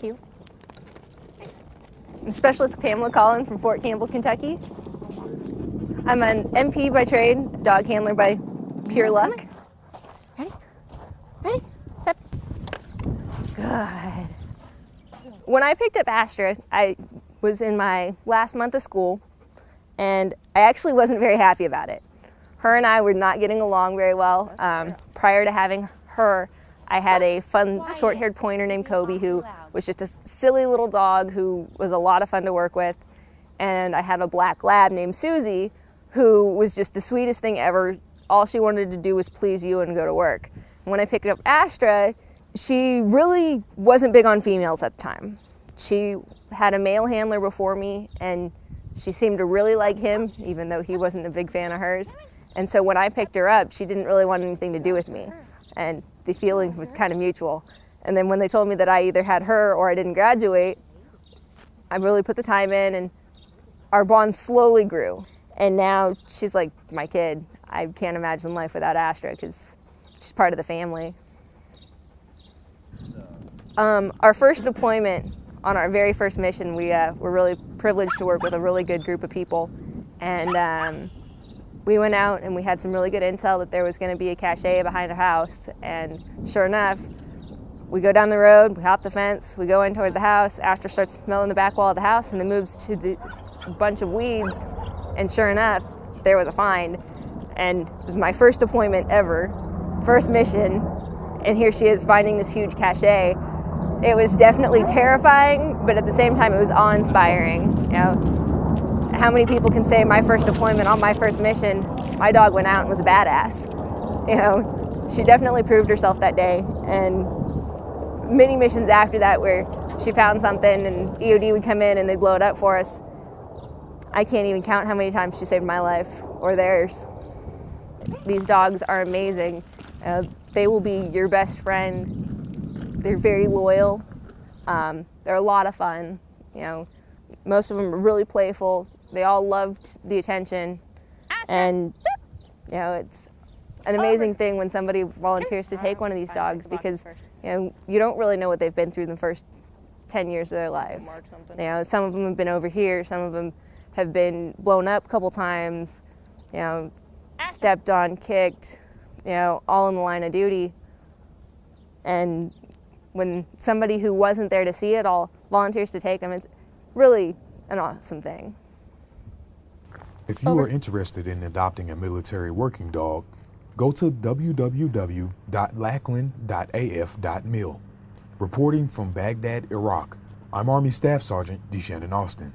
to you. I'm Specialist Pamela Collin from Fort Campbell, Kentucky. I'm an MP by trade, dog handler by pure luck. Ready? Ready? Step. Good. When I picked up Astra, I was in my last month of school, and I actually wasn't very happy about it. Her and I were not getting along very well. Prior to having her, I had a fun short-haired pointer named Kobe who was just a silly little dog who was a lot of fun to work with. And I had a black lab named Susie who was just the sweetest thing ever. All she wanted to do was please you and go to work. When I picked up Astra, she really wasn't big on females at the time. She had a male handler before me, and she seemed to really like him, even though he wasn't a big fan of hers. And so when I picked her up, she didn't really want anything to do with me. And the feeling was kind of mutual. And then when they told me that I either had her or I didn't graduate, I really put the time in, and our bond slowly grew. And now she's like my kid. I can't imagine life without Astra because she's part of the family. Our first deployment, on our very first mission, we were really privileged to work with a really good group of people. And we went out and we had some really good intel that there was going to be a cache behind a house. And sure enough, we go down the road, we hop the fence, we go in toward the house. Astra starts smelling the back wall of the house and then moves to the bunch of weeds. And sure enough, there was a find. And it was my first deployment ever, first mission. And here she is finding this huge cache. It was definitely terrifying, but at the same time, it was awe-inspiring. You know, how many people can say my first deployment on my first mission, my dog went out and was a badass? You know, she definitely proved herself that day. And many missions after that where she found something and EOD would come in and they'd blow it up for us. I can't even count how many times she saved my life or theirs. These dogs are amazing. They will be your best friend. They're very loyal. They're a lot of fun. You know, most of them are really playful. They all loved the attention. And, you know, it's an amazing thing when somebody volunteers to take one of these dogs because, you know, you don't really know what they've been through in the first 10 years of their lives. You know, some of them have been over here, some of them have been blown up a couple times, you know, stepped on, kicked, you know, all in the line of duty. And when somebody who wasn't there to see it all volunteers to take them, it's really an awesome thing. If you are interested in adopting a military working dog, go to www.lackland.af.mil. Reporting from Baghdad, Iraq, I'm Army Staff Sergeant DeShannon Austin.